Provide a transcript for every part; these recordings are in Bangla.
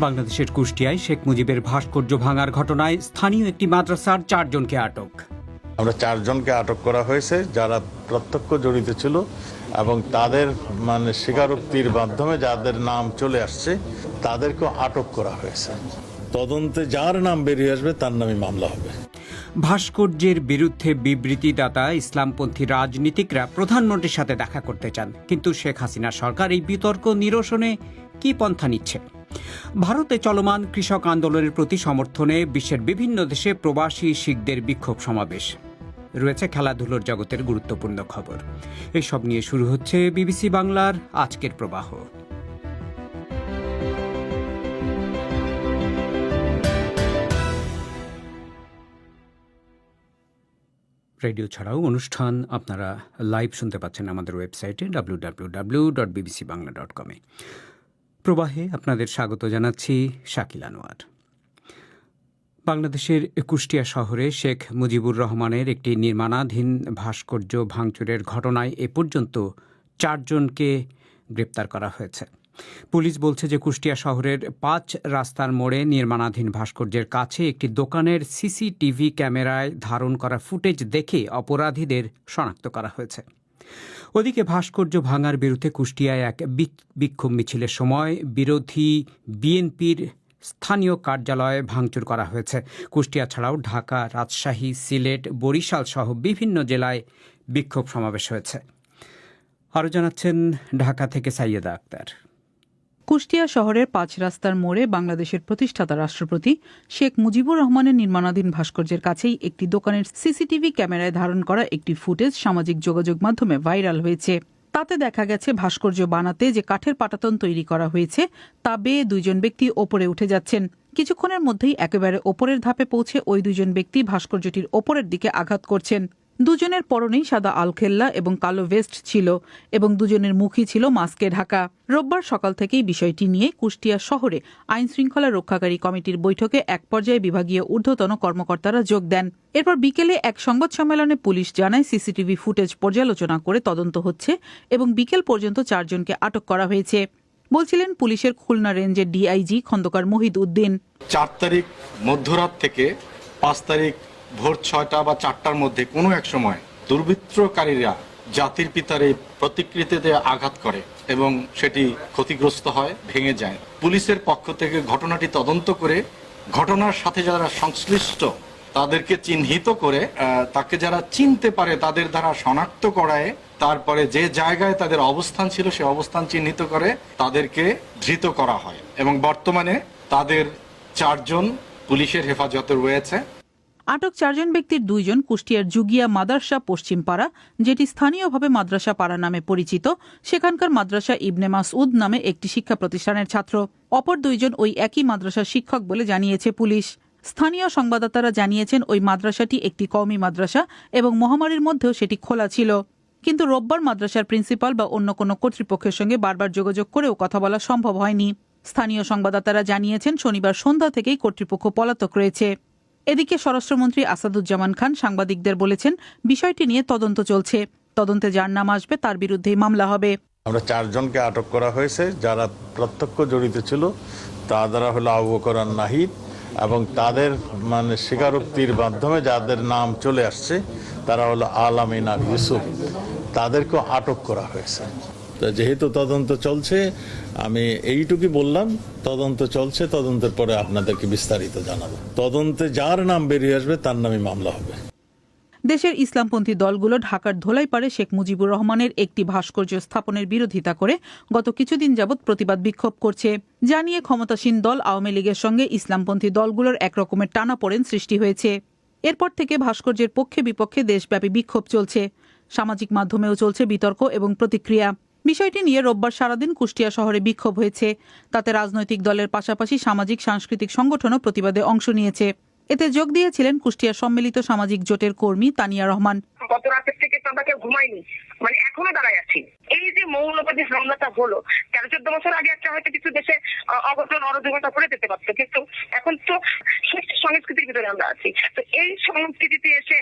বাংলাদেশের কুষ্টিয়ায় শেখ মুজিবের ভাস্কর্য ভাঙার ঘটনায় স্থানীয় একটি মাদ্রাসার 4 জনকে আটক। আমরা 4 জনকে আটক করা হয়েছে যারা প্রত্যক্ষ জড়িত ছিল এবং তাদের স্বীকারোক্তির মাধ্যমে যাদের নাম চলে আসছে তাদেরকে আটক করা হয়েছে। তদন্তে যার নাম বেরিয়ে আসবে তার নামে মামলা হবে। ভাস্কর্যের বিরুদ্ধে বিবৃতিদাতা ইসলামপন্থী রাজনীতিকরা প্রধানমন্ত্রীর সাথে দেখা করতে চান, কিন্তু শেখ হাসিনা সরকার এই বিতর্ক নিরসনে কি পন্থা নিচ্ছে? ভারতে চলমান কৃষক আন্দোলনের প্রতি সমর্থনে বিশ্বের বিভিন্ন দেশে প্রবাসী শিখদের বিক্ষোভ সমাবেশ। রয়েছে খেলাধুলোর জগতের গুরুত্বপূর্ণ খবর। এসব নিয়ে শুরু হচ্ছে বিবিসি বাংলার আজকের প্রবাহ। রেডিও ছাড়াও অনুষ্ঠান আপনারা লাইভ শুনতে পাচ্ছেন আমাদের ওয়েবসাইটে www.bbcbangla.com। প্রবাহে আপনাদের স্বাগত জানাচ্ছি শাকিল আনোয়ার। বাংলাদেশের কুষ্টিয়া শহরে শেখ মুজিবুর রহমানের একটি নির্মাণাধীন ভাস্কর্য ভাঙচুরের ঘটনায় এ পর্যন্ত 4 জনকে গ্রেপ্তার করা হয়েছে। পুলিশ বলছে যে কুষ্টিয়া শহরের 5 রাস্তার মোড়ে নির্মাণাধীন ভাস্কর্যের কাছে একটি দোকানের সিসিটিভি ক্যামেরায় ধারণ করা ফুটেজ দেখে অপরাধীদের শনাক্ত করা হয়েছে। ওদিকে ভাস্কর্য ভাঙার বিরুদ্ধে কুষ্টিয়ায় এক বিক্ষোভ মিছিলের সময় বিরোধী বিএনপির স্থানীয় কার্যালয়ে ভাঙচুর করা হয়েছে। কুষ্টিয়া ছাড়াও ঢাকা, রাজশাহী, সিলেট, বরিশাল সহ বিভিন্ন জেলায় বিক্ষোভ সমাবেশ হয়েছে। আরও জানাচ্ছেন ঢাকা থেকে সাইয়েদা আক্তার। কুষ্টিয়া শহরের 5 রাস্তার মোড়ে বাংলাদেশের প্রতিষ্ঠাতা রাষ্ট্রপতি শেখ মুজিবুর রহমানের নির্মাণাধীন ভাস্কর্যের কাছেই একটি দোকানের সিসিটিভি ক্যামেরায় ধারণ করা একটি ফুটেজ সামাজিক যোগাযোগ মাধ্যমে ভাইরাল হয়েছে। তাতে দেখা গেছে ভাস্কর্য বানাতে যে কাঠের পাটাতন তৈরি করা হয়েছে তা বেয়ে 2 জন ব্যক্তি ওপরে উঠে যাচ্ছেন। কিছুক্ষণের মধ্যেই একেবারে ওপরের ধাপে পৌঁছে ওই 2 জন ব্যক্তি ভাস্কর্যটির ওপরের দিকে আঘাত করছেন। 2 জনের পরনেই সাদা আলখেল্লা এবং কালো ভেস্ট ছিল এবং 2 জনের মুখই ছিল মাস্কে ঢাকা। রোববার সকাল থেকেই বিষয়টি নিয়ে কুষ্টিয়া শহরে আইন শৃঙ্খলা রক্ষাকারী কমিটির বৈঠকে এক পর্যায়ে বিভাগীয় ঊর্ধ্বতন কর্মকর্তারা যোগ দেন। এরপর বিকেলে এক সংবাদ সম্মেলনে পুলিশ জানায় সিসিটিভি ফুটেজ পর্যালোচনা করে তদন্ত হচ্ছে এবং বিকেল পর্যন্ত 4 জনকে আটক করা হয়েছে। বলছিলেন পুলিশের খুলনা রেঞ্জের ডিআইজি খন্দকার মহিদ উদ্দিন। 4 তারিখ মধ্যরাত থেকে 5 তারিখ ভোর 6টা বা 4টার মধ্যে কোনো এক সময় দুর্বৃত্তকারীরা জাতির পিতার এই প্রতিকৃতিতে আঘাত করে এবং সেটি ক্ষতিগ্রস্ত হয়, ভেঙে যায়। পুলিশের পক্ষ থেকে ঘটনাটি তদন্ত করে ঘটনার সাথে যারা সংশ্লিষ্ট তাদেরকে চিহ্নিত করে তাকে যারা চিনতে পারে তাদের দ্বারা শনাক্ত করায়, তারপরে যে জায়গায় তাদের অবস্থান ছিল সে অবস্থান চিহ্নিত করে তাদেরকে ধৃত করা হয় এবং বর্তমানে তাদের 4 জন পুলিশের হেফাজতে রয়েছে। আটক 4 জন ব্যক্তির 2 জন কুষ্টিয়ার জুগিয়া মাদ্রাসা পশ্চিমপাড়া, যেটি স্থানীয়ভাবে মাদ্রাসা পাড়া নামে পরিচিত, সেখানকার মাদ্রাসা ইবনে মাসউদ নামে একটি শিক্ষা প্রতিষ্ঠানের ছাত্র। অপর 2 জন ওই একই মাদ্রাসার শিক্ষক বলে জানিয়েছে পুলিশ। স্থানীয় সংবাদদাতারা জানিয়েছেন ওই মাদ্রাসাটি একটি কওমি মাদ্রাসা এবং মহামারীর মধ্যেও সেটি খোলা ছিল। কিন্তু রোববার মাদ্রাসার প্রিন্সিপাল বা অন্য কোনো কর্তৃপক্ষের সঙ্গে বারবার যোগাযোগ করেও কথা বলা সম্ভব হয়নি। স্থানীয় সংবাদদাতারা জানিয়েছেন শনিবার সন্ধ্যা থেকেই কর্তৃপক্ষ পলাতক রয়েছে। এদিকে স্বরাষ্ট্রমন্ত্রী আসাদুজ্জামান খান সাংবাদিকদের বলেছেন বিষয়টি নিয়ে তদন্ত চলছে। তদন্তে যার নাম আসবে তার বিরুদ্ধেই মামলা হবে। আমরা 4 জনকে আটক করা হয়েছে যারা প্রত্যক্ষ জড়িত ছিল। তারা হলো আবু বকর নাহিদ এবং তাদের স্বীকারোক্তির মাধ্যমে যাদের নাম চলে আসছে তারা হলো আলামিন আর ইউসুফ। তাদেরকে আটক করা হয়েছে। যেহেতু তদন্ত চলছে, আমি এইটুকুই বললাম, তদন্ত চলছে, তদন্তের পরে আপনাদেরকে বিস্তারিত জানাবো। তদন্তে যার নাম বেরিয়ে আসবে তার নামে মামলা হবে। দেশের ইসলামপন্থী দলগুলো ঢাকার ধোলাইপাড়ে শেখ মুজিবুর রহমানের একটি ভাস্কর্য স্থাপনের বিরোধিতা করে গত কিছুদিন যাবৎ প্রতিবাদ বিক্ষোভ করছে। জানিয়ে ক্ষমতাসীন দল আওয়ামী লীগের সঙ্গে ইসলামপন্থী দলগুলোর একরকমের টানাপোড়েন সৃষ্টি হয়েছে। এরপর থেকে ভাস্কর্যের পক্ষে বিপক্ষে দেশব্যাপী বিক্ষোভ চলছে। সামাজিক মাধ্যমেও চলছে বিতর্ক এবং প্রতিক্রিয়া। বিষয়টি নিয়ে রোববার সারাদিন কুষ্টিয়া শহরে বিক্ষোভ হয়েছে। তাতে রাজনৈতিক দলের পাশাপাশি সামাজিক সাংস্কৃতিক সংগঠনও প্রতিবাদে অংশ নিয়েছে। এতে যোগ দিয়েছিলেন কুষ্টিয়া সম্মিলিত সামাজিক জোটের কর্মী তানিয়া রহমান। গত রাতের থেকে তো আমরা কেউ ঘুমাইনি, এখনো দাঁড়ায় আছি। এই যে মৌলবাদী হামলাটা হলো, 13-14 বছর আগে একটা হয়তো কিছু দেশে অঘটন অরাজকতা করে যেতে পারতো, কিন্তু এখন তো সংস্কৃতির ভিতরে আমরা আছি। তো এই সংস্কৃতিতে এসে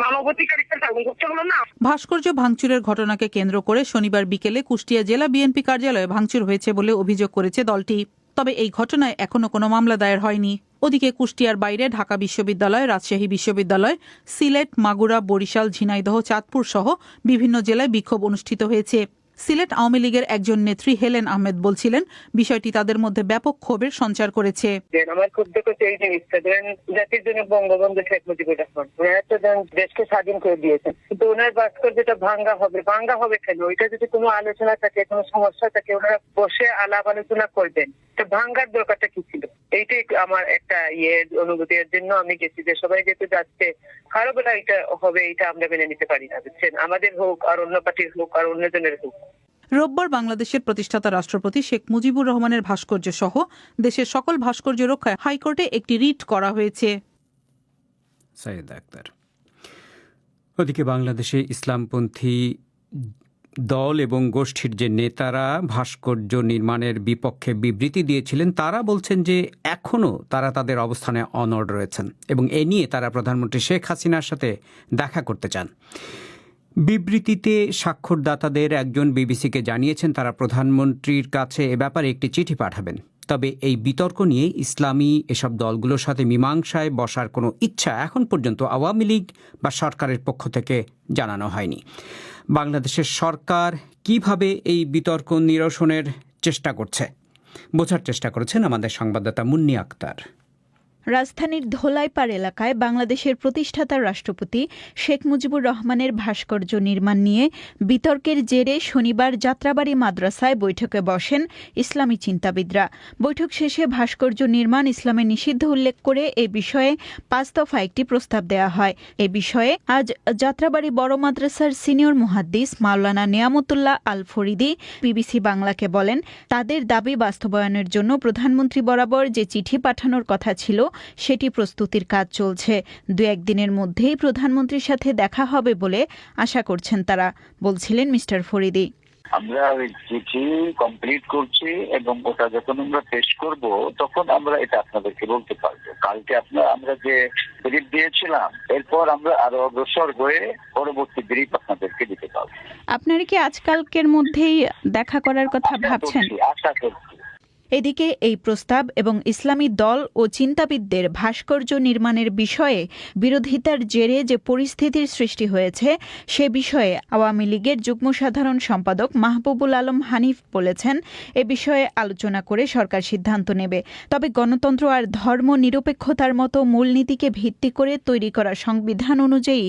মানবাধিকার একটা করতে হলো না। ভাস্কর্য ভাঙচুরের ঘটনাকে কেন্দ্র করে শনিবার বিকেলে কুষ্টিয়া জেলা বিএনপি কার্যালয়ে ভাঙচুর হয়েছে বলে অভিযোগ করেছে দলটি। তবে এই ঘটনায় এখনো কোনো মামলা দায়ের হয়নি। ওদিকে কুষ্টিয়ার বাইরে ঢাকা বিশ্ববিদ্যালয়, রাজশাহী বিশ্ববিদ্যালয়, সিলেট, মাগুরা, বরিশাল, ঝিনাইদহ, চাঁদপুর সহ বিভিন্ন জেলায় বিক্ষোভ অনুষ্ঠিত হয়েছে। সিলেট আওয়ামী লীগের একজন নেত্রী হেলেন আহমেদ বলছিলেন, বিষয়টি তাদের মধ্যে ব্যাপক ক্ষোভের সঞ্চার করেছে। আমার খুব দেখেছে এই জিনিসটা, ধরেন জাতির জন্য বঙ্গবন্ধু শেখ মুজিবুর রহমান ওনারা তো দেশকে স্বাধীন করে দিয়েছেন, কিন্তু ওনার ভাস্কর্যটা ভাঙ্গা হবে কেন? ওইটা যদি কোনো আলোচনা থাকে, কোনো সমস্যা থাকে, ওনারা বসে আলাপ আলোচনা করবেন। তো ভাঙ্গার দরকারটা কি ছিল? এইটাই আমার একটা অনুভূতি। এর জন্য আমি গেছি যে সবাই যেহেতু যাচ্ছে, কারো বেলা এটা হবে এটা আমরা মেনে নিতে পারি না, বুঝছেন? আমাদের হোক আর অন্য পার্টির হোক আর অন্যজনের হোক। রোববার বাংলাদেশের প্রতিষ্ঠাতা রাষ্ট্রপতি শেখ মুজিবুর রহমানের ভাস্কর্য সহ দেশের সকল ভাস্কর্য রক্ষায় হাইকোর্টে একটি রিট করা হয়েছে। সাইয়েদ আক্তার। ওদিকে বাংলাদেশে ইসলামপন্থী দল এবং গোষ্ঠীর যে নেতারা ভাস্কর্য নির্মাণের বিপক্ষে বিবৃতি দিয়েছিলেন, তারা বলছেন যে এখনও তারা তাদের অবস্থানে অনড় রয়েছেন এবং এ নিয়ে তারা প্রধানমন্ত্রী শেখ হাসিনার সাথে দেখা করতে চান। বিবৃতিতে স্বাক্ষরদাতাদের একজন বিবিসিকে জানিয়েছেন তারা প্রধানমন্ত্রীর কাছে এ ব্যাপারে একটি চিঠি পাঠাবেন। তবে এই বিতর্ক নিয়ে ইসলামী এসব দলগুলোর সাথে মীমাংসায় বসার কোনো ইচ্ছা এখন পর্যন্ত আওয়ামী লীগ বা সরকারের পক্ষ থেকে জানানো হয়নি। বাংলাদেশের সরকার কিভাবে এই বিতর্ক নিরসনের চেষ্টা করছে বোঝার চেষ্টা করেছেন আমাদের সংবাদদাতা মুন্নি আক্তার। রাজধানীর ধোলাইপাড় এলাকায় বাংলাদেশের প্রতিষ্ঠাতা রাষ্ট্রপতি শেখ মুজিবুর রহমানের ভাস্কর্য নির্মাণ নিয়ে বিতর্কের জেরে শনিবার যাত্রাবাড়ি মাদ্রাসায় বৈঠকে বসেন ইসলামী চিন্তাবিদরা। বৈঠক শেষে ভাস্কর্য নির্মাণ ইসলামে নিষিদ্ধ উল্লেখ করে এ বিষয়ে 5 দফা একটি প্রস্তাব দেওয়া হয়। এ বিষয়ে আজ যাত্রাবাড়ি বড় মাদ্রাসার সিনিয়র মুহাদ্দিস মাওলানা নিয়ামতুল্লাহ আল ফরিদি বিবিসি বাংলাকে বলেন, তাদের দাবি বাস্তবায়নের জন্য প্রধানমন্ত্রী বরাবর যে চিঠি পাঠানোর কথা ছিল সেটি প্রস্তুতির কাজ চলছে। 2-1 দিনের মধ্যেই প্রধানমন্ত্রীর সাথে দেখা হবে বলে আশা করছেন তারা, বলছিলেন মিস্টার ফরিদি। আমরা ওই চিঠি কমপ্লিট করছি এবং ওটা যখন আমরা পেশ করব তখন আমরা এটা আপনাদেরকে বলতে পারবো। কালকে আমরা যে ব্রিফ দিয়েছিলাম এরপর আমরা আরো অগ্রসর হয়ে পরবর্তী ব্রিফ আপনাদেরকে দিতে পারবো। আপনারা কি আজকালকের মধ্যেই দেখা করার কথা ভাবছেন? আশা করছি। এদিকে এই প্রস্তাব এবং ইসলামী দল ও চিন্তাবিদদের ভাস্কর্য নির্মাণের বিষয়ে বিরোধিতার জেরে যে পরিস্থিতির সৃষ্টি হয়েছে সে বিষয়ে আওয়ামী লীগের যুগ্ম সাধারণ সম্পাদক মাহবুবুল আলম হানিফ বলেছেন, এ বিষয়ে আলোচনা করে সরকার সিদ্ধান্ত নেবে। তবে গণতন্ত্র আর ধর্ম নিরপেক্ষতার মতো মূলনীতিকে ভিত্তি করে তৈরি করা সংবিধান অনুযায়ী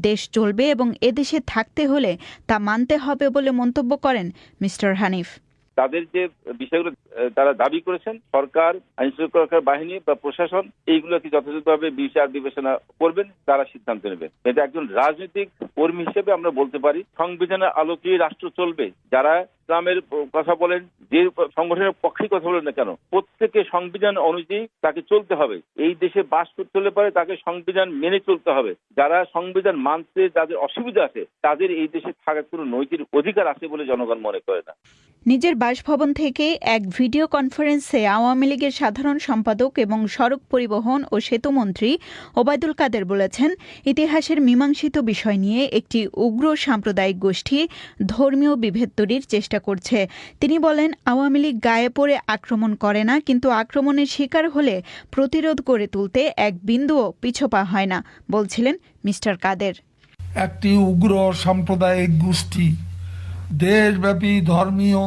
দেশ চলবে এবং এদেশে থাকতে হলে তা মানতে হবে বলে মন্তব্য করেন মিস্টার হানিফ। তাদের যে বিষয়গুলো তারা দাবি করেছেন, সরকার, আইনশৃঙ্খলা বাহিনী বা প্রশাসন এইগুলোকে যথাযথভাবে বিচার বিবেচনা করবেন, তারা সিদ্ধান্ত নেবেন। কিন্তু একজন রাজনৈতিক কর্মী হিসেবে আমরা বলতে পারি সংবিধানের আলোকে রাষ্ট্র চলবে। যারা ইসলামের কথা বলেন, যে সংগঠনের পক্ষে কথা বলেন না কেন, প্রত্যেকে সংবিধান অনুযায়ী তাকে চলতে হবে। এই দেশে বাস করতে হলে পরে তাকে সংবিধান মেনে চলতে হবে। যারা সংবিধান মানতে যাদের অসুবিধা আছে তাদের এই দেশে থাকার কোনো নৈতিক অধিকার আছে বলে জনগণ মনে করে না। নিজের বাসভবন থেকে এক ভিডিও কনফারেন্সে আওয়ামী লীগের সাধারণ সম্পাদক এবং সড়ক পরিবহন ও সেতুমন্ত্রী ওবায়দুল কাদের বলেছেন, ইতিহাসের মীমাংসিত বিষয় নিয়ে একটি উগ্র সাম্প্রদায়িক গোষ্ঠী ধর্মীয় বিভেদ তৈরির চেষ্টা করছে। তিনি বলেন, আওয়ামী লীগ গায়ে পড়ে আক্রমণ করে না, কিন্তু আক্রমণের শিকার হলে প্রতিরোধ গড়ে তুলতে এক বিন্দুও পিছপা হয় না, বলছিলেন মিস্টার কাদের। একটি উগ্র সাম্প্রদায়িক গোষ্ঠী দেশব্যাপী ধর্মীয়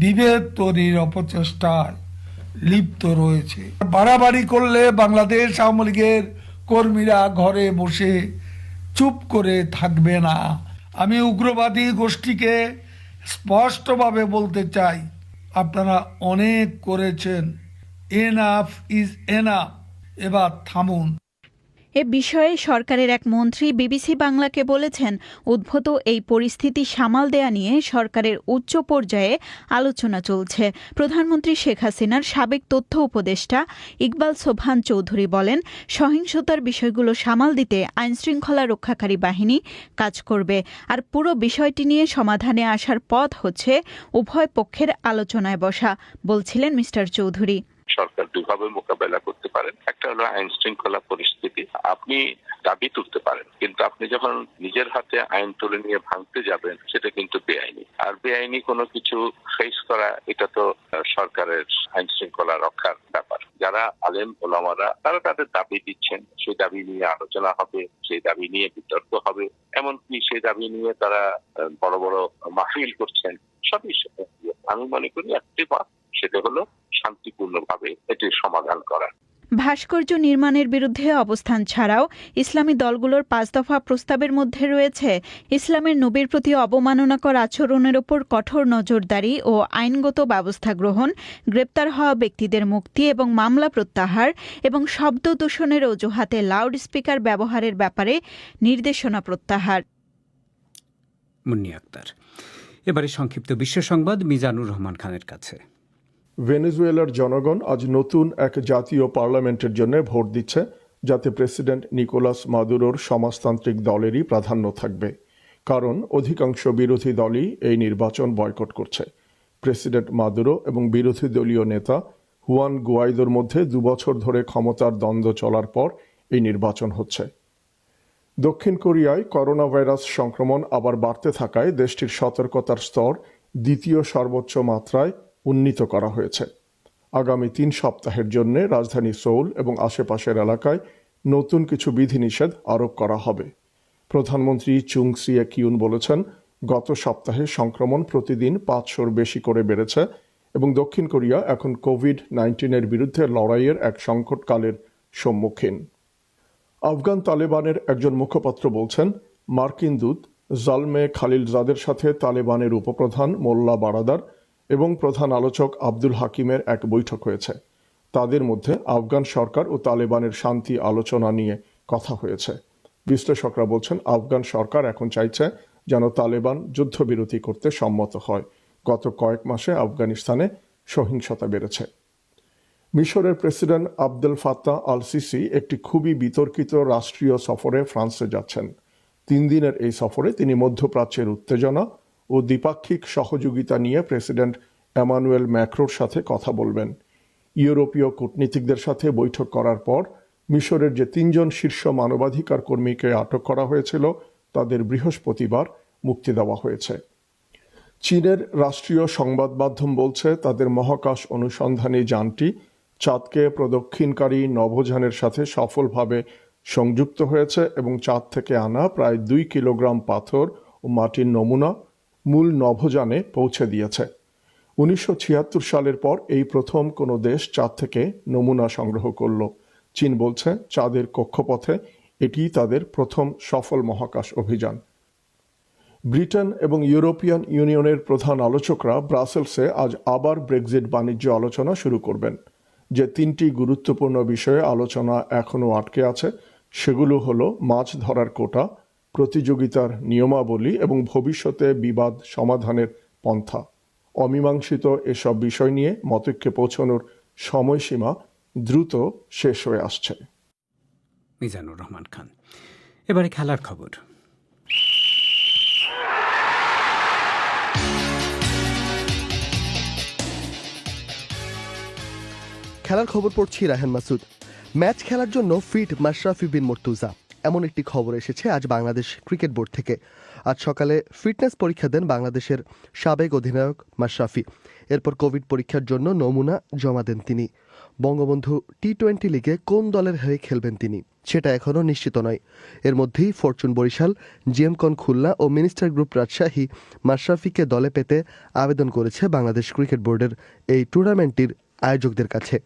বিভেদ তৈরির অপচেষ্টায় লিপ্ত রয়েছে। বাড়াবাড়ি করলে বাংলাদেশ আওয়ামী লীগের কর্মীরা ঘরে বসে চুপ করে থাকবে না। আমি উগ্রবাদী গোষ্ঠীকে স্পষ্টভাবে বলতে চাই, আপনারা অনেক করেছেন, এনাফ ইজ এনাফ, এবার থামুন। এ বিষয়ে সরকারের এক মন্ত্রী বিবিসি বাংলাকে বলেছেন, উদ্ভূত এই পরিস্থিতি সামাল দেয়া নিয়ে সরকারের উচ্চ পর্যায়ে আলোচনা চলছে। প্রধানমন্ত্রী শেখ হাসিনার সাবেক তথ্য উপদেষ্টা ইকবাল সোবহান চৌধুরী বলেন, সহিংসতার বিষয়গুলো সামাল দিতে আইনশৃঙ্খলা রক্ষাকারী বাহিনী কাজ করবে। আর পুরো বিষয়টি নিয়ে সমাধানে আসার পথ হচ্ছে উভয় পক্ষের আলোচনায় বসা, বলছিলেন মিস্টার চৌধুরী। সরকার দুইভাবে মোকাবেলা করতে পারেন। একটা হলো আইন শৃঙ্খলা পরিস্থিতি, আপনি দাবি তুলতে পারেন, কিন্তু আপনি যখন নিজের হাতে আইন তুলে নিয়ে ভাঙতে যাবেন সেটা কিন্তু বেআইনি। আর বেআইনি কোনো কিছু ফেস করা, এটা তো সরকারের আইন শৃঙ্খলা রক্ষার ব্যাপার। যারা আলেম ওলামারা তারা তাদের দাবি দিচ্ছেন, সেই দাবি নিয়ে আলোচনা হবে, সেই দাবি নিয়ে বিতর্ক হবে, এমনকি সেই দাবি নিয়ে তারা বড় বড় মাহফিল করছেন। সবই আমি মনে করি একটি পথ, সেটা হলো শান্তিপূর্ণভাবে এটির সমাধান করা। ভাস্কর্য নির্মাণের বিরুদ্ধে অবস্থান ছাড়াও ইসলামী দলগুলোর 5 দফা প্রস্তাবের মধ্যে রয়েছে ইসলামের নবীর প্রতি অবমাননাকর আচরণের ওপর কঠোর নজরদারি ও আইনগত ব্যবস্থা গ্রহণ, গ্রেপ্তার হওয়া ব্যক্তিদের মুক্তি এবং মামলা প্রত্যাহার এবং শব্দ দূষণের অজুহাতে লাউড স্পিকার ব্যবহারের ব্যাপারে নির্দেশনা প্রত্যাহার। মুন্নি আক্তার। এবারে সংক্ষিপ্ত বিশ্ব সংবাদ মিজানুর রহমান খানের কাছে। ভেনেজুয়েলার জনগণ আজ নতুন এক জাতীয় পার্লামেন্টের জন্য ভোট দিচ্ছে, যাতে প্রেসিডেন্ট নিকোলাস মাদুরোর সমাজতান্ত্রিক দলেরই প্রাধান্য থাকবে, কারণ অধিকাংশ বিরোধী দলই এই নির্বাচন বয়কট করছে। প্রেসিডেন্ট মাদুরো এবং বিরোধী দলীয় নেতা হুয়ান গুয়াইদোর মধ্যে 2 বছর ধরে ক্ষমতার দ্বন্দ্ব চলার পর এই নির্বাচন হচ্ছে। দক্ষিণ কোরিয়ায় করোনা ভাইরাস সংক্রমণ আবার বাড়তে থাকায় দেশটির সতর্কতার স্তর দ্বিতীয় সর্বোচ্চ মাত্রায় উন্নীত করা হয়েছে। আগামী 3 সপ্তাহের জন্য রাজধানী সোল এবং আশেপাশের এলাকায় নতুন কিছু বিধিনিষেধ আরোপ করা হবে। প্রধানমন্ত্রী চুং সিয়ে কিউন বলেছেন, গত সপ্তাহে সংক্রমণ প্রতিদিন 500-র বেশি করে বেড়েছে এবং দক্ষিণ কোরিয়া এখন কোভিড-19-এর বিরুদ্ধে লড়াইয়ের এক সংকটকালের সম্মুখীন। আফগান তালেবানের একজন মুখপাত্র বলছেন, মার্কিন দূত জালমে খালিলজাদের সাথে তালেবানের উপপ্রধান মোল্লা বারাদার এবং প্রধান আলোচক আব্দুল হাকিমের এক বৈঠক হয়েছে। তাদের মধ্যে আফগান সরকার ও তালেবানের শান্তি আলোচনা নিয়ে কথা হয়েছে। বিশ্লেষকরা বলছেন, আফগান সরকার এখন চাইছে যেন তালেবান যুদ্ধবিরতি করতে সম্মত হয়। গত কয়েক মাসে আফগানিস্তানে সহিংসতা বেড়েছে। মিশরের president Abdel Fattah al CC একটি খুবই বিতর্কিত রাষ্ট্রীয় সফরে ফ্রান্সে যাচ্ছেন। 3 দিনের এই সফরে তিনি মধ্যপ্রাচ্যের উত্তেজনা ও দ্বিপাক্ষিক সহযোগিতা নিয়ে প্রেসিডেন্ট এমানুয়েল ম্যাক্রোর সাথে কথা বলবেন। ইউরোপীয় কূটনীতিকদের সাথে বৈঠক করার পর মিশরের যে 3 জন শীর্ষ মানবাধিকার কর্মীকে আটক করা হয়েছিল তাদের বৃহস্পতিবার মুক্তি দেওয়া হয়েছে। চীনের রাষ্ট্রীয় সংবাদ মাধ্যম বলছে, তাদের মহাকাশ অনুসন্ধানী যানটি চাঁদকে প্রদক্ষিণকারী নভোযানের সাথে সফলভাবে সংযুক্ত হয়েছে এবং চাঁদ থেকে আনা প্রায় 2 কিলোগ্রাম পাথর ও মাটির নমুনা মূল নভোযানে পৌঁছে দিয়েছে। 1976 সালের পর এই প্রথম কোনো দেশ চাঁদ থেকে নমুনা সংগ্রহ করল। চীন বলছে, চাঁদের কক্ষপথে এটি তাদের প্রথম সফল মহাকাশ অভিযান। ব্রিটেন এবং ইউরোপিয়ান ইউনিয়নের প্রধান আলোচকরা ব্রাসেলসে আজ আবার ব্রেক্সিট বাণিজ্য আলোচনা শুরু করবেন। যে 3টি গুরুত্বপূর্ণ বিষয়ে আলোচনা এখনও আটকে আছে সেগুলো হলো মাছ ধরার কোটা, প্রতিযোগিতার নিয়মাবলী এবং ভবিষ্যতে বিবাদ সমাধানের পন্থা। অমীমাংসিত এসব বিষয় নিয়ে মতৈক্যে পৌঁছানোর সময়সীমা দ্রুত শেষ হয়ে আসছে। মিজানুর রহমান খান। এবারে খেলার খবর। খেলার খবর পড়ছি রাহেন মাসুদ। ম্যাচ খেলার জন্য ফিট মাশরাফি বিন মুর্তুজা, এমন একটি খবর এসেছে আজ বাংলাদেশ ক্রিকেট বোর্ড থেকে। আজ সকালে ফিটনেস পরীক্ষা দেন বাংলাদেশের সাবেক অধিনায়ক মাশরাফি। এরপর কোভিড পরীক্ষার জন্য নমুনা জমা দেন তিনি। বঙ্গবন্ধু টি-20 লিগে কোন দলের হয়ে খেলবেন তিনি সেটা এখনও নিশ্চিত নয়। এর মধ্যেই ফরচুন বরিশাল, জিএমকন খুলনা ও মিনিস্টার গ্রুপ রাজশাহী মাশরাফিকে দলে পেতে আবেদন করেছে বাংলাদেশ ক্রিকেট বোর্ডের এই টুর্নামেন্টটির আয়োজকদের কাছে।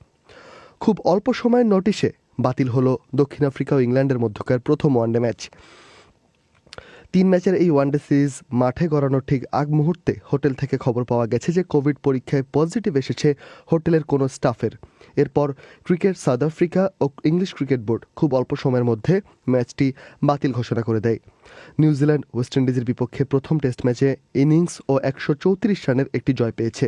খুব অল্প সময়ের নোটিশে বাতিল হলো দক্ষিণ আফ্রিকা ও ইংল্যান্ডের মধ্যকার প্রথম ওয়ানডে ম্যাচ। 3 ম্যাচের এই ওয়ানডে সিরিজ মাঠে গড়ানোর ঠিক আগ মুহূর্তে হোটেল থেকে খবর পাওয়া গেছে যে কোভিড পরীক্ষায় পজিটিভ এসেছে হোটেলের কোনো স্টাফের। এরপর ক্রিকেট সাউথ আফ্রিকা ও ইংলিশ ক্রিকেট বোর্ড খুব অল্প সময়ের মধ্যে ম্যাচটি বাতিল ঘোষণা করে দেয়। নিউজিল্যান্ড ওয়েস্ট ইন্ডিজের বিপক্ষে প্রথম টেস্ট ম্যাচে ইনিংস ও 134 রানের একটি জয় পেয়েছে।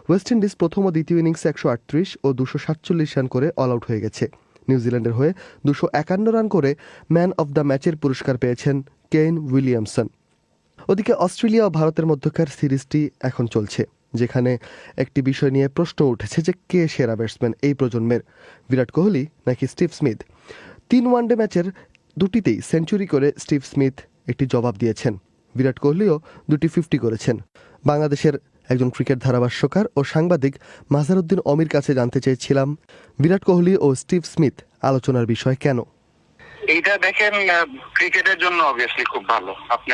ওয়েস্ট ইন্ডিজ প্রথম ও দ্বিতীয় ইনিংসে 138 ও 247 রান করে অল আউট হয়ে গেছে। নিউজিল্যান্ডের হয়ে 251 রান করে ম্যান অব দ্য ম্যাচের পুরস্কার পেয়েছেন কেইন উইলিয়ামসন। ওদিকে অস্ট্রেলিয়া ও ভারতের মধ্যকার সিরিজটি এখন চলছে। যেখানে একটি বিষয় নিয়ে প্রশ্ন উঠেছে যে কে সেরা ব্যাটসম্যান এই প্রজন্মের, বিরাট কোহলি নাকি স্টিভ স্মিথ। 3 ওয়ানডে ম্যাচের দুটিতেই সেঞ্চুরি করে স্টিভ স্মিথ একটি জবাব দিয়েছেন, বিরাট কোহলিও 2টি 50 করেছেন। বাংলাদেশের একজন ক্রিকেট ধারাভাষ্যকার ও সাংবাদিক মাজারউদ্দিন অমির কাছে জানতে চেয়েছিলাম বিরাট কোহলি ও স্টিভ স্মিথ আলোচনার বিষয় কেন। এইটা দেখেন ক্রিকেটের জন্য অবভিয়াসলি খুব ভালো। আপনি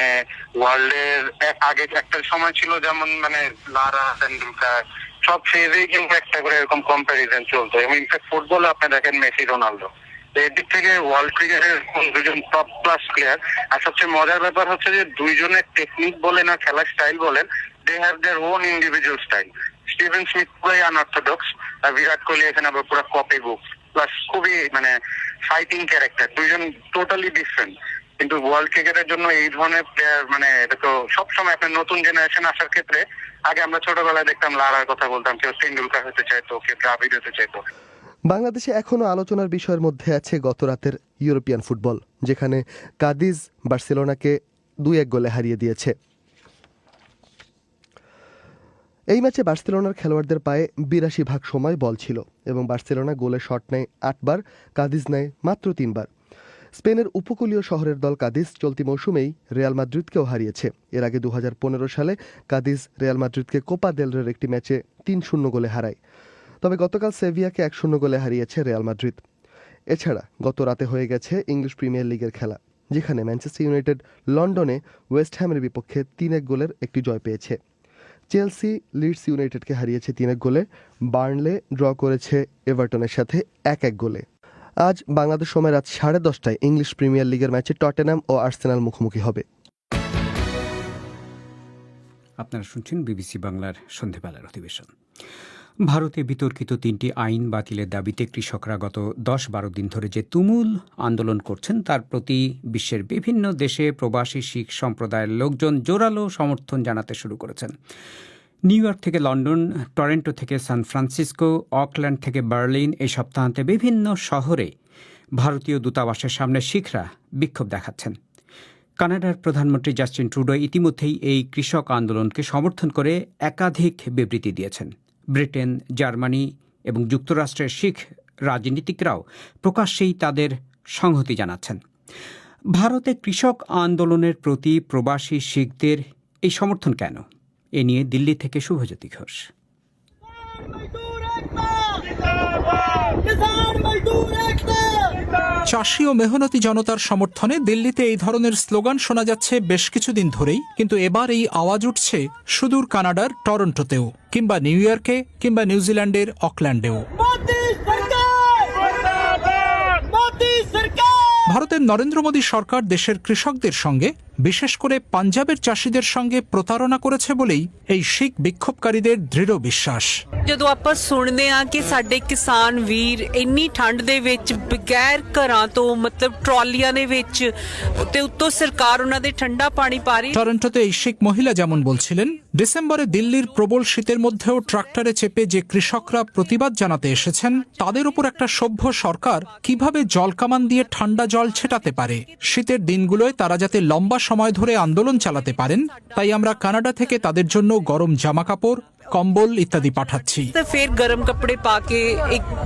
ওয়ার্ল্ডের আগে একটা সময় ছিল যেমন মানে লারা তেন্ডুলকার সব ফেজেই কিন্তু একটা করে এরকম কম্পারিজন চলতো, এবং ইনফ্যাক্ট ফুটবলে আপনি দেখেন মেসি রোনালদো। এদিক থেকে ওয়ার্ল্ড ক্রিকেটের দুজন টপ ক্লাস প্লেয়ার। আর সবচেয়ে মজার ব্যাপার হচ্ছে যে দুইজনের টেকনিক বলেন আর খেলার স্টাইল বলেন, they have their own individual style. Steven Smith পুরাই আনঅর্থোডক্স, আর বিরাট কোহলি এখানে আবার পুরো কপি বুক, প্লাস খুবই মানে ফাইটিং ক্যারেক্টার, দুইজন টোটালি ডিফারেন্ট। কিন্তু ওয়ার্ল্ড ক্রিকেটের জন্য এই ধরনের প্লেয়ার মানে এটা তো সবসময় আপনার নতুন জেনারেশন আসার ক্ষেত্রে, আগে আমরা ছোটবেলায় দেখতাম লারার কথা বলতাম, কেউ তেন্ডুলকার হতে চাইতো, কেউ দ্রাবিড় হতে চাইতো। বাংলাদেশে এখনও আলোচনার বিষয়ের মধ্যে আছে গত রাতের ইউরোপিয়ান ফুটবল, যেখানে কাদিজ বার্সেলোনাকে 2-1 গোলে হারিয়ে দিয়েছে। এই ম্যাচে বার্সেলোনার খেলোয়াড়দের পায়ে 82% সময় বল ছিল এবং বার্সেলোনা গোলে শট নেয় 8 বার, কাদিজ নেয় মাত্র 3 বার। স্পেনের উপকূলীয় শহরের দল কাদিজ চলতি মৌসুমেই রিয়াল মাদ্রিদকেও হারিয়েছে। এর আগে 2015 সালে কাদিজ রিয়াল মাদ্রিদকে কোপা দেল রের একটি ম্যাচে 3-0 গোলে হারায়। তবে গতকাল সেভিয়াকে 1-0 গোলে হারিয়েছে রিয়াল মাদ্রিদ। এছাড়া গত রাতে হয়ে গেছে ইংলিশ প্রিমিয়ার লিগের খেলা, যেখানে ম্যানচেস্টার ইউনাইটেড লন্ডনে ওয়েস্ট হ্যামের বিপক্ষে 3-1 গোলের একটি জয় পেয়েছে। চেলসি লিডস ইউনাইটেডকে হারিয়েছে 3-1 গোলে। বার্নলে ড্র করেছে এভারটনের সাথে 1-1 গোলে। আজ বাংলাদেশ সময় রাত 10:30টায় ইংলিশ প্রিমিয়ার লিগের ম্যাচে টটেনহাম ও আর্সেনাল মুখোমুখি হবে। আপনারা শুনছেন বিবিসি বাংলার সন্ধ্যেবেলার অধিবেশন। ভারতে বিতর্কিত 3টি আইন বাতিলের দাবিতে কৃষকরা গত 10-12 দিন ধরে যে তুমুল আন্দোলন করছেন তার প্রতি বিশ্বের বিভিন্ন দেশে প্রবাসী শিখ সম্প্রদায়ের লোকজন জোরালো সমর্থন জানাতে শুরু করেছেন। নিউ ইয়র্ক থেকে লন্ডন, টরন্টো থেকে সান ফ্রান্সিসকো, অকল্যান্ড থেকে বার্লিন, এই সপ্তাহান্তে বিভিন্ন শহরে ভারতীয় দূতাবাসের সামনে শিখরা বিক্ষোভ দেখাচ্ছেন। কানাডার প্রধানমন্ত্রী জাস্টিন ট্রুডো ইতিমধ্যেই এই কৃষক আন্দোলনকে সমর্থন করে একাধিক বিবৃতি দিয়েছেন। ব্রিটেন, জার্মানি এবং যুক্তরাষ্ট্রের শিখ রাজনীতিকরাও প্রকাশ্যেই তাদের সংহতি জানাচ্ছেন। ভারতে কৃষক আন্দোলনের প্রতি প্রবাসী শিখদের এই সমর্থন কেন? এ নিয়ে দিল্লি থেকে শুভজ্যোতি ঘোষ। চাষি ও মেহনতি জনতার সমর্থনে দিল্লিতে এই ধরনের স্লোগান শোনা যাচ্ছে বেশ কিছুদিন ধরেই, কিন্তু এবার এই আওয়াজ উঠছে সুদূর কানাডার টরন্টোতেও, কিংবা নিউ ইয়র্কে, কিংবা নিউজিল্যান্ডের অকল্যান্ডেও। ভারতের নরেন্দ্র মোদী সরকার দেশের কৃষকদের সঙ্গে, বিশেষ করে পাঞ্জাবের চাষিদের সঙ্গে প্রতারণা করেছে বলেই এই শিখ বিক্ষোভকারীদের দৃঢ় বিশ্বাস। ਜਦੋਂ ਆਪਾਂ ਸੁਣਦੇ ਆ ਕਿ ਸਾਡੇ ਕਿਸਾਨ ਵੀਰ ਇੰਨੀ ਠੰਡ ਦੇ ਵਿੱਚ ਬਗੈਰ ਘਰਾਂ ਤੋਂ ਮਤਲਬ ਟਰਾਲੀਆਂ ਦੇ ਵਿੱਚ ਤੇ ਉੱਤੋਂ ਸਰਕਾਰ ਉਹਨਾਂ ਦੇ ਠੰਡਾ ਪਾਣੀ ਪਾ ਰਹੀ। টরন্টোতে এই শিখ মহিলা যেমন বলছিলেন, ডিসেম্বরে দিল্লির প্রবল শীতের মধ্যেও ট্রাক্টরে চেপে যে কৃষকরা প্রতিবাদ জানাতে এসেছেন, তাদের উপর একটা সভ্য সরকার কিভাবে জলকামান দিয়ে ঠান্ডা জল ছেটাতে পারে। শীতের দিনগুলোয় তারা যাতে লম্বা সময় ধরে আন্দোলন চালাতে পারেন, তাই আমরা কানাডা থেকে তাদের জন্য গরম জামাকাপড়, কম্বল ইত্যাদি পাঠাচ্ছি। ফের গরম কাপড়ে পাকে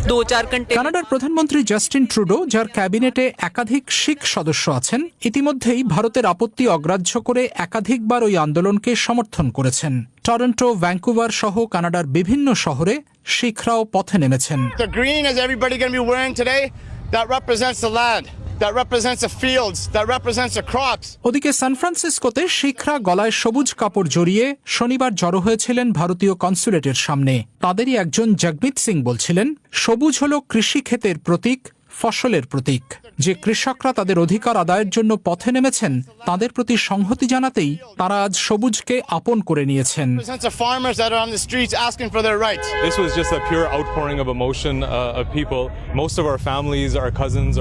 2-4 ঘন্টা। কানাডার প্রধানমন্ত্রী জাস্টিন ট্রুডো, যার ক্যাবিনেটে একাধিক শিখ সদস্য আছেন, ইতিমধ্যেই ভারতের আপত্তি অগ্রাহ্য করে একাধিকবার ওই আন্দোলনকে সমর্থন করেছেন। টরন্টো, ভ্যাঙ্কুভার সহ কানাডার বিভিন্ন শহরে শিখরাও পথে নেমেছেন। ওদিকে সান ফ্রান্সিসকোতে শিখরা গলায় সবুজ কাপড় জড়িয়ে শনিবার জড়ো হয়েছিলেন ভারতীয় কনসুলেটের সামনে। তাদেরই একজন জগমিত সিং বলছিলেন, সবুজ হল কৃষিক্ষেতের প্রতীক, ফসলের প্রতীক। যে কৃষকরা তাদের অধিকার আদায়ের জন্য পথে নেমেছেন, তাদের প্রতি সংহতি জানাতেই তারা আজ সবুজকে আপন করে নিয়েছেন। This was just a pure outpouring of emotion of people. Most of our families, our cousins,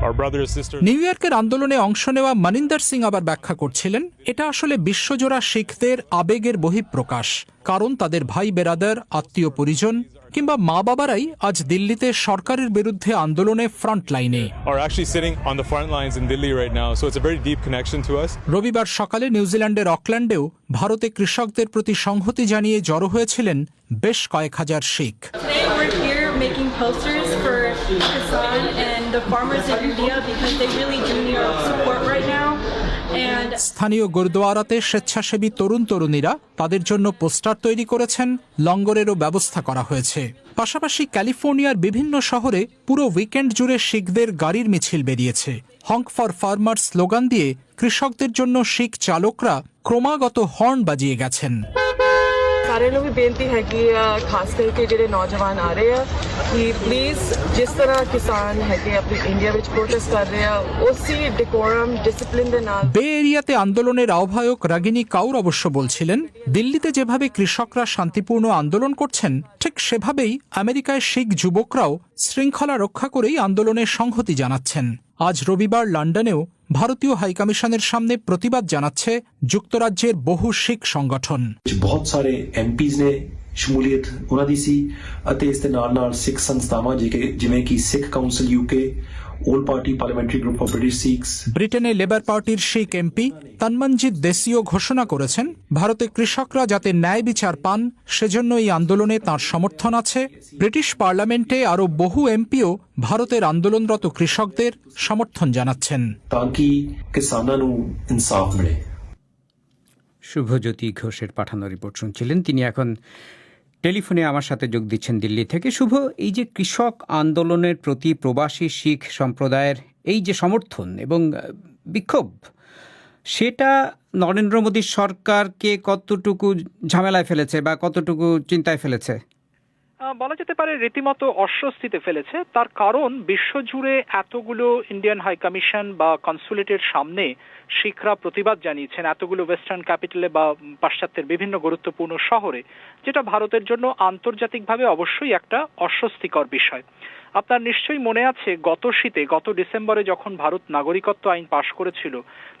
our brothers, sisters. New ইয়র্কের আন্দোলনে অংশ নেওয়া মনিন্দর সিং আবার ব্যাখ্যা করছিলেন, এটা আসলে বিশ্বজোড়া শিখদের আবেগের বহিঃপ্রকাশ, কারণ তাদের ভাই বেরাদার, আত্মীয় পরিজন কিংবা মা বাবারাই আজ দিল্লিতে সরকারের বিরুদ্ধে আন্দোলনে ফ্রন্ট লাইনে। Are actually sitting on the front lines in Delhi right now, so it's a very deep connection to us. রবিবার সকালে নিউজিল্যান্ডের অকল্যান্ডেও ভারতে কৃষকদের প্রতি সংহতি জানিয়ে জড়ো হয়েছিলেন বেশ কয়েক হাজার শিখ। Making posters for Kisan and the farmers in India because they really do need our support right now. স্থানীয় গুরুদুয়ারাতে স্বেচ্ছাসেবী তরুণ তরুণীরা তাদের জন্য পোস্টার তৈরি করেছেন, লঙ্গরেরও ব্যবস্থা করা হয়েছে। পাশাপাশি ক্যালিফোর্নিয়ার বিভিন্ন শহরে পুরো উইকেন্ড জুড়ে শিখদের গাড়ির মিছিল বেরিয়েছে। হংক ফর ফার্মার স্লোগান দিয়ে কৃষকদের জন্য শিখ চালকরা ক্রমাগত হর্ন বাজিয়ে গেছেন। सारे लोग भी बेनती है कि खास करके जो नौजवान आ रहे हैं कि प्लीज जिस तरह किसान है कि अपनी इंडिया विच प्रोटेस्ट कर रहे हैं उसी डिकोरम डिसिप्लिन दे नाल। বে এরিয়াতে আন্দোলনের আহ্বায়ক রাগিনী কাউর অবশ্য বলছিলেন, দিল্লিতে যেভাবে কৃষকরা শান্তিপূর্ণ আন্দোলন করছেন ঠিক সেভাবেই আমেরিকায় শিখ যুবকরাও শৃঙ্খলা রক্ষা করেই আন্দোলনের সংহতি জানাচ্ছেন। আজ রবিবার লন্ডনেও ভারতীয় হাইকমিশনের সামনে প্রতিবাদ জানাচ্ছে যুক্তরাজ্যের বহু শিখ সংগঠন। ਬਹੁਤ ਸਾਰੇ ਐਮਪੀਜ਼ ਨੇ ਸ਼ਮੂਲੀਅਤ ਉਹਨਾਂ ਦੀ ਸੀ ਅਤੇ ਇਸ ਦੇ ਨਾਲ ਸਿੱਖ ਸੰਸਥਾਵਾਂ ਜਿਵੇਂ ਕਿ Sikh council UK, all party parliamentary group of British Sikhs. ব্রিটেনে লেবার পার্টির শিখ এমপি তন্মনজিৎ দেশীয় ঘোষণা করেছেন, ভারতে কৃষকরা যাতে ন্যায় বিচার পান সেজন্য এই আন্দোলনে তাঁর সমর্থন আছে। ব্রিটিশ পার্লামেন্টে আরও বহু এমপিও ভারতের আন্দোলনরত কৃষকদের সমর্থন জানাচ্ছেন। তাকি কিসাਨਾਂ ਨੂੰ ইনসাফ মিলে। শুভজ্যোতি ঘোষের পাঠানো রিপোর্ট শুনছিলেন। তিনি এখন টেলিফোনে আমার সাথে যোগ দিচ্ছেন দিল্লি থেকে। শুভ, এই যে কৃষক আন্দোলনের প্রতি প্রবাসী শিখ সম্প্রদায়ের এই যে সমর্থন এবং বিক্ষোভ, সেটা নরেন্দ্র মোদীর সরকারকে কতটুকু ঝামেলায় ফেলেছে বা কতটুকু চিন্তায় ফেলেছে? বলা যেতে পারে রীতিমতো অস্বস্তিতে ফেলেছে। তার কারণ বিশ্বজুড়ে এতগুলো ইন্ডিয়ান হাই কমিশন বা কনসুলেটের সামনে শিখরা প্রতিবাদ জানিয়েছেন, এতগুলো ওয়েস্টার্ন ক্যাপিটালে বা পাশ্চাত্যের বিভিন্ন গুরুত্বপূর্ণ শহরে, যেটা ভারতের জন্য আন্তর্জাতিকভাবে অবশ্যই একটা অস্বস্তিকর বিষয়। আপনার নিশ্চয়ই মনে আছে গত শীতে, গত ডিসেম্বরে যখন ভারত নাগরিকত্ব আইন পাশ করেছিল,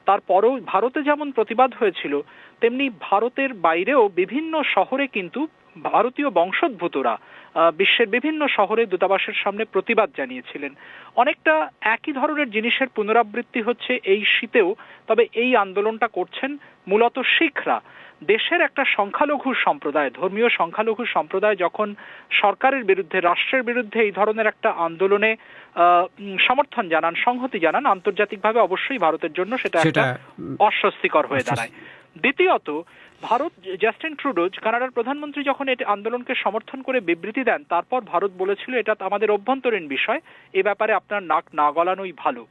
তারপরেও ভারতে যেমন প্রতিবাদ হয়েছিল তেমনি ভারতের বাইরেও বিভিন্ন শহরে কিন্তু ভারতীয় বংশোদ্ভূতরা বিশ্বের বিভিন্ন শহরে দূতাবাসের সামনে প্রতিবাদ জানিয়েছিলেন। অনেকটা একই ধরনের জিনিসের পুনরাবৃত্তি হচ্ছে এই শীতেও, তবে এই আন্দোলনটা করছেন মূলত শিখরা। দেশের একটা সংখ্যালঘু সম্প্রদায়, ধর্মীয় সংখ্যালঘু সম্প্রদায় যখন সরকারের বিরুদ্ধে, রাষ্ট্রের বিরুদ্ধে এই ধরনের একটা আন্দোলনে সমর্থন জানান, সংহতি জানান, আন্তর্জাতিকভাবে অবশ্যই ভারতের জন্য সেটা একটা অস্বস্তিকর হয়ে দাঁড়ায়। দ্বিতীয়ত, ভারত, জাস্টিন ট্রুডো কানাডার প্রধানমন্ত্রী যখন এই আন্দোলনকে সমর্থন করে বিবৃতি দেন, তারপর ভারত বলেছিল এটা আমাদের অভ্যন্তরীণ বিষয়, এ ব্যাপারে আপনার নাক না গলানোই ভালো।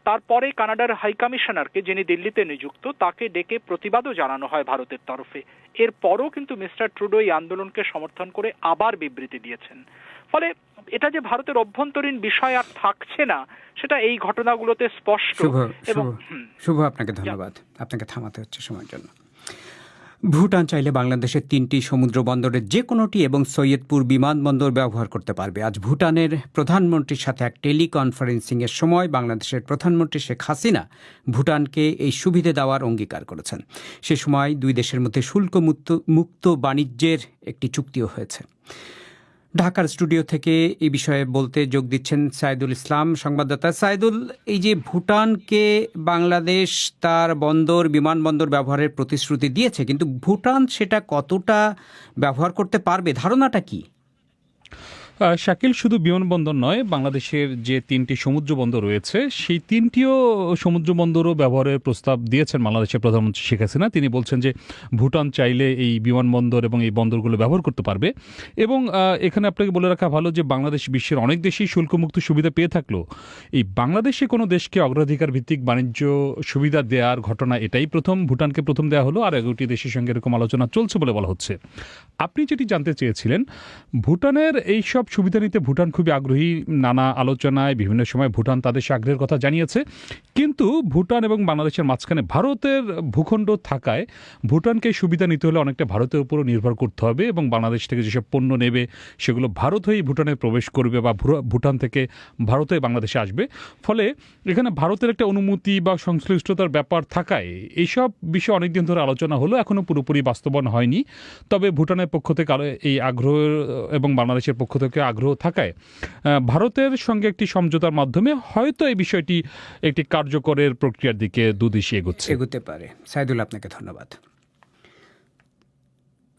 তারপরে কানাডার হাই কমিশনারকে, যিনি দিল্লিতে নিযুক্ত, তাকে ডেকে প্রতিবাদও জানানো হয় ভারতের তরফে। এরপরও কিন্তু মিস্টার ট্রুডো এই আন্দোলনকে সমর্থন করে আবার বিবৃতি দিয়েছেন। ফলে এটা যে ভারতের অভ্যন্তরীণ বিষয় আর থাকছে না, সেটা এই ঘটনাগুলোতে স্পষ্ট। শুভ, আপনাকে ধন্যবাদ। আপনাকে থামাতে হচ্ছে সময়ের জন্য। ভুটান চাইলে বাংলাদেশের 3টি সমুদ্র বন্দরের যে কোনোটি এবং সৈয়দপুর বিমানবন্দর ব্যবহার করতে পারবে। আজ ভুটানের প্রধানমন্ত্রীর সাথে এক টেলিকনফারেন্সিংয়ের সময় বাংলাদেশের প্রধানমন্ত্রী শেখ হাসিনা ভুটানকে এই সুবিধা দেওয়ার অঙ্গীকার করেছেন। সে সময় দুই দেশের মধ্যে শুল্ক মুক্ত বাণিজ্যের একটি চুক্তিও হয়েছে। ঢাকার স্টুডিও থেকে এই বিষয়ে বলতে যোগ দিচ্ছেন সাইদুল ইসলাম সংবাদদাতা। সাইদুল, এই যে ভুটানকে বাংলাদেশ তার বন্দর, বিমানবন্দর ব্যবহারের প্রতিশ্রুতি দিয়েছে, কিন্তু ভুটান সেটা কতটা ব্যবহার করতে পারবে, ধারণাটা কি? শাকিল, শুধু বিমানবন্দর নয়, বাংলাদেশের যে 3টি সমুদ্র বন্দর রয়েছে সেই 3টিও সমুদ্র বন্দরও ব্যবহারের প্রস্তাব দিয়েছেন বাংলাদেশের প্রধানমন্ত্রী শেখ হাসিনা। তিনি বলছেন যে ভুটান চাইলে এই বিমানবন্দর এবং এই বন্দরগুলো ব্যবহার করতে পারবে। এবং এখানে আপনাকে বলে রাখা ভালো যে বাংলাদেশ বিশ্বের অনেক দেশেই শুল্কমুক্ত সুবিধা পেয়ে থাকলেও এই বাংলাদেশে কোনো দেশকে অগ্রাধিকার ভিত্তিক বাণিজ্য সুবিধা দেওয়ার ঘটনা এটাই প্রথম। ভুটানকে প্রথম দেওয়া হলো, আর 11টি দেশের সঙ্গে এরকম আলোচনা চলছে বলে বলা হচ্ছে। আপনি যেটি জানতে চেয়েছিলেন, ভুটানের এইসব সুবিধা নিতে ভুটান খুবই আগ্রহী। নানা আলোচনায় বিভিন্ন সময় ভুটান তাদের আগ্রহের কথা জানিয়েছে। কিন্তু ভুটান এবং বাংলাদেশের মাঝখানে ভারতের ভূখণ্ড থাকায় ভুটানকে সুবিধা নিতে হলে অনেকটা ভারতের উপরও নির্ভর করতে হবে এবং বাংলাদেশ থেকে যেসব পণ্য নেবে সেগুলো ভারত হয়েই ভুটানে প্রবেশ করবে বা ভুটান থেকে ভারত হয়ে বাংলাদেশে আসবে। ফলে এখানে ভারতের একটা অনুমতি বা সংশ্লিষ্টতার ব্যাপার থাকায় এইসব বিষয়ে অনেকদিন ধরে আলোচনা হলো, এখনও পুরোপুরি বাস্তবায়ন হয়নি। তবে ভুটানের পক্ষ থেকে এই আগ্রহ এবং বাংলাদেশের পক্ষ থেকে আগ্রহ থাকায় ভারতের সঙ্গে একটি সমঝোতার মাধ্যমে হয়তো এই বিষয়টি একটি কার্যকরের প্রক্রিয়ার দিকে দুদিশে এগোতে পারে। সাইদুল, আপনাকে ধন্যবাদ।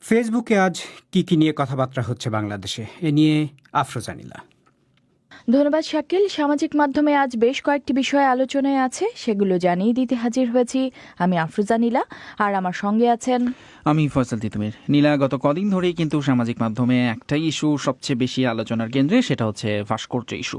ফেসবুকে আজ কি নিয়ে কথাবার্তা হচ্ছে বাংলাদেশে, এ নিয়ে আফরোজা নীলা। ধন্যবাদ শাকিল। সামাজিক মাধ্যমে আজ বেশ কয়েকটি বিষয় আলোচনায় আছে, সেগুলো জানিয়ে দিতে হাজির হয়েছি আমি আফরোজা নীলা, আর আমার সঙ্গে আছেন আমি ফয়সাল তিতুমির। নীলা, গত কদিন ধরেই কিন্তু সামাজিক মাধ্যমে একটাই ইস্যু সবচেয়ে বেশি আলোচনার কেন্দ্রে, সেটা হচ্ছে ভাস্কর্য ইস্যু।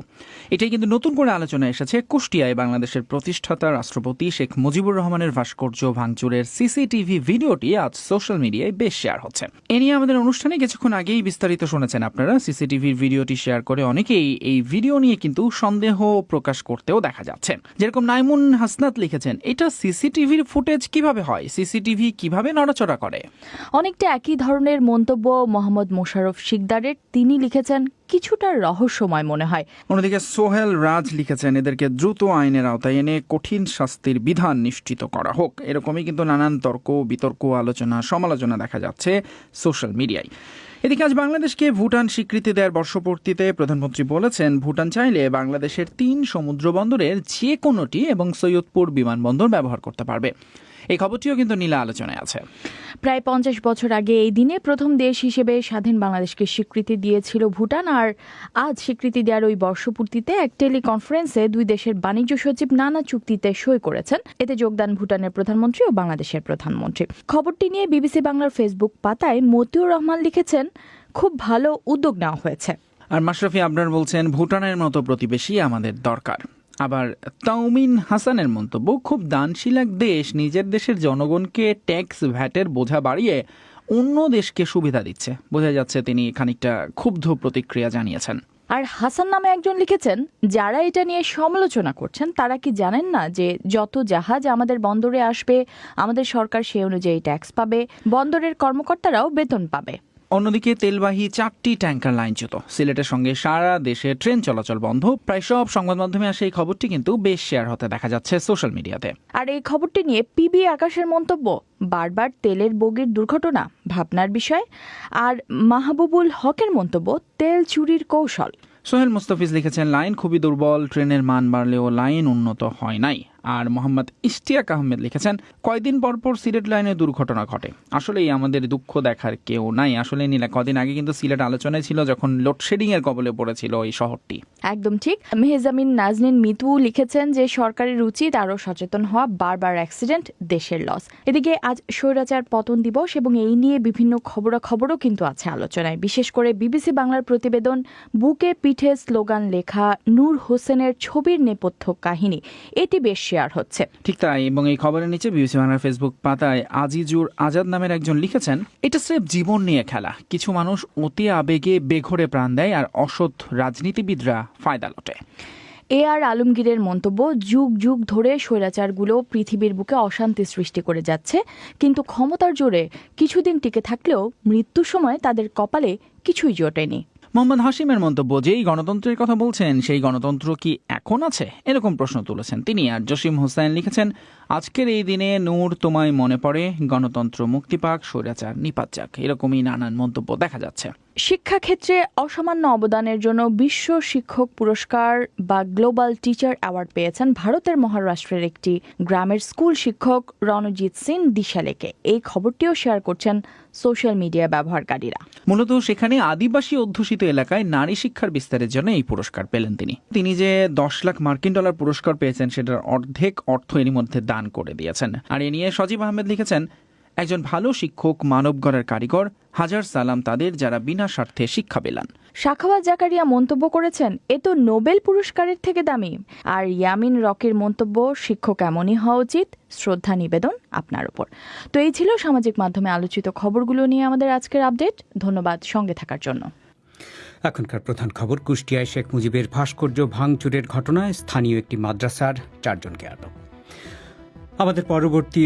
এটাই কিন্তু নতুন করে আলোচনায় এসেছে কুষ্টিয়ায় বাংলাদেশের প্রতিষ্ঠাতা রাষ্ট্রপতি শেখ মুজিবুর রহমানের ভাস্কর্য ভাঙচুরের সিসিটিভি ভিডিওটি আজ সোশ্যাল মিডিয়ায় বেশ শেয়ার হচ্ছে। এ নিয়ে আমাদের অনুষ্ঠানে কিছুক্ষণ আগেই বিস্তারিত শুনেছেন আপনারা। সিসিটিভির ভিডিওটি শেয়ার করে অনেকেই এই ভিডিও নিয়ে কিন্তু সন্দেহ প্রকাশ করতেও দেখা যাচ্ছে। যেরকম নাইমুন হাসনাত লিখেছেন, এটা সিসিটিভির ফুটেজ কিভাবে হয়, সিসিটিভি কিভাবে নড়াচড়া করে। অনেকটা একই ধরনের মন্তব্য মোহাম্মদ মোশাররফ শিকদারের। তিনি লিখেছেন, কিছুটা রহস্যময় মনে হয়। অন্যদিকে সোহেল রাজ লিখেছেন, এদেরকে দ্রুত আইনের আওতায় এনে কঠিন শাস্তির বিধান নিশ্চিত করা হোক। এরকমই কিন্তু নানান তর্ক বিতর্ক, আলোচনা সমালোচনা দেখা যাচ্ছে সোশ্যাল মিডিয়ায়। এদিকে আজ বাংলাদেশকে ভুটান স্বীকৃতি দেওয়ার বর্ষপূর্তিতে প্রধানমন্ত্রী বলেছেন, ভুটান চাইলে বাংলাদেশের 3 সমুদ্র বন্দরের যে কোনোটি এবং সৈয়দপুর বিমানবন্দর ব্যবহার করতে পারবে। এই খবরটিও কিন্তু নীলা আলোচনায় আছে। প্রায় 50 বছর আগে এই দিনে প্রথম দেশ হিসেবে স্বাধীন বাংলাদেশকে স্বীকৃতি দিয়েছিল ভুটান, আর আজ স্বীকৃতি দেওয়ার ওই বর্ষপূর্তিতে এক টেলিকনফারেন্সে 2 দেশের বাণিজ্য সচিব নানা চুক্তিতে সই করেছেন। এতে যোগদান ভুটানের প্রধানমন্ত্রী ও বাংলাদেশের প্রধানমন্ত্রী। খবরটি নিয়ে বিবিসি বাংলার ফেসবুক পাতায় মতিউর রহমান লিখেছেন, খুব ভালো উদ্যোগ নেওয়া হয়েছে। আর মাশরাফি আবরার বলছেন, ভুটানের মতো প্রতিবেশী আমাদের দরকার। আবার তাওমিন হাসানের মন্তব্য, খুব দানশীল এক দেশ নিজের দেশের জনগণকে ট্যাক্স ভ্যাটের বোঝা বাড়িয়ে অন্য দেশকে সুবিধা দিচ্ছে। বোঝা যাচ্ছে তিনি খানিকটা ক্ষুব্ধ প্রতিক্রিয়া জানিয়েছেন। আর হাসান নামে একজন লিখেছেন, যারা এটা নিয়ে সমালোচনা করছেন তারা কি জানেন না যে যত জাহাজ আমাদের বন্দরে আসবে আমাদের সরকার সেই অনুযায়ী ট্যাক্স পাবে, বন্দরের কর্মকর্তারাও বেতন পাবে। অন্যদিকে তেলবাহী 4টি ট্যাঙ্কার লাইনচ্যুত। সিলেটের সঙ্গে সারা দেশে ট্রেন চলাচল বন্ধ। প্রায় সব সংবাদ মাধ্যমে আসে এই খবরটি কিন্তু বেশ শেয়ার হতে দেখা যাচ্ছে সোশ্যাল মিডিয়াতে। আর এই খবরটি নিয়ে পিবি আকাশের মন্তব্য, বারবার তেলের বগির দুর্ঘটনা ভাবনার বিষয়। আর মাহবুবুল হকের মন্তব্য, তেল চুরির কৌশল। সোহেল মুস্তাফিজ লিখেছেন, লাইন খুবই দুর্বল, ট্রেনের মান বাড়লেও লাইন উন্নত হয় নাই। আর মোহাম্মদ ইশতিয়াক আহমেদ লিখেছেন, কয়দিন পরপর সিলেট লাইনে দুর্ঘটনা ঘটে, আসলেই আমাদের দুঃখ দেখার কেউ নাই। আসলে নীলা, কদিন আগে কিন্তু সিলেট আলোচনায় ছিল যখন লোডশেডিং এর কবলে পড়েছিল এই শহরটি। একদম ঠিক। মেহজামিন নাজনীন মিতু লিখেছেন যে সরকারের উচিত আরও সচেতন হওয়া, বারবার অ্যাক্সিডেন্ট দেশের লস। এদিকে আজ স্বৈরাচার পতন দিবস এবং এই নিয়ে বিভিন্ন খবরাখবরও কিন্তু আছে আলোচনায়। বিশেষ করে বিবিসি বাংলার প্রতিবেদন, বুকে পিঠে স্লোগান লেখা নূর হোসেনের ছবির নেপথ্য কাহিনী, এটি বেশ শেয়ার হচ্ছে। ঠিক তাই। এবং এই খবরের নিচে বিবিসি বাংলার ফেসবুক পাতায় আজিজুর আজাদ নামের একজন লিখেছেন, এটা স্রেফ জীবন নিয়ে খেলা। কিছু মানুষ অতি আবেগে বেঘরে প্রাণ দেয় আর অসৎ রাজনীতিবিদরা ফায়দা লোটে। আর আলমগীরের মন্তব্য, যুগ যুগ ধরে স্বৈরাচারগুলো পৃথিবীর বুকে অশান্তি সৃষ্টি করে যাচ্ছে, কিন্তু ক্ষমতার জোরে কিছুদিন টিকে থাকলেও মৃত্যুর সময় তাদের কপালে কিছুই জোটেনি। মোহাম্মদ হাশিমের মন্তব্য, যেই গণতন্ত্রের কথা বলছেন সেই গণতন্ত্র কি এখন আছে, এরকম প্রশ্ন তুলেছেন তিনি। আর জসিম হোসেন লিখেছেন, আজকের এই দিনে নূর তোমায় মনে পড়ে, গণতন্ত্র মুক্তি পাক, স্বৈরাচার নিপাত যাক। এরকমই নানান মন্তব্য দেখা যাচ্ছে। শিক্ষাক্ষেত্রে অসামান্য অবদানের জন্য বিশ্ব শিক্ষক পুরস্কার বা গ্লোবাল টিচার অ্যাওয়ার্ড পেয়েছেন ভারতের মহারাষ্ট্রের একটি গ্রামের স্কুল শিক্ষক রণজিৎ সিং দিশালেকে। এই খবরটিও শেয়ার করছেন সোশ্যাল মিডিয়া ব্যবহারকারীরা। মূলত সেখানে আদিবাসী অধ্যুষিত এলাকায় নারী শিক্ষার বিস্তারের জন্য এই পুরস্কার পেলেন তিনি যে $10 লাখ পুরস্কার পেয়েছেন সেটার অর্ধেক অর্থ এরই মধ্যে দান করে দিয়েছেন। আর এ নিয়ে সজীব আহমেদ লিখেছেন, একজন ভালো শিক্ষক, মানব গড়ার কারিগর, হাজার সালাম তাদের যারা বিনা স্বার্থে শিক্ষা পেলেন। শাখাওয়াত জাকারিয়া মন্তব্য করেছেন, এ তো নোবেল পুরস্কারের থেকে দামি। আর ইয়ামিন রকির মন্তব্য, শিক্ষক এমনই হওয়া উচিত, শ্রদ্ধা নিবেদন আপনার উপর। তো এই ছিল সামাজিক মাধ্যমে আলোচিত খবরগুলো নিয়ে আমাদের আজকের আপডেট। ধন্যবাদ সঙ্গে থাকার জন্য। এখনকার প্রধান খবর, কুষ্টিয়ায় শেখ মুজিবের ভাস্কর্য ভাঙচুরের ঘটনায় স্থানীয় একটি মাদ্রাসার 4 জনকে আটক। আমাদের পরবর্তী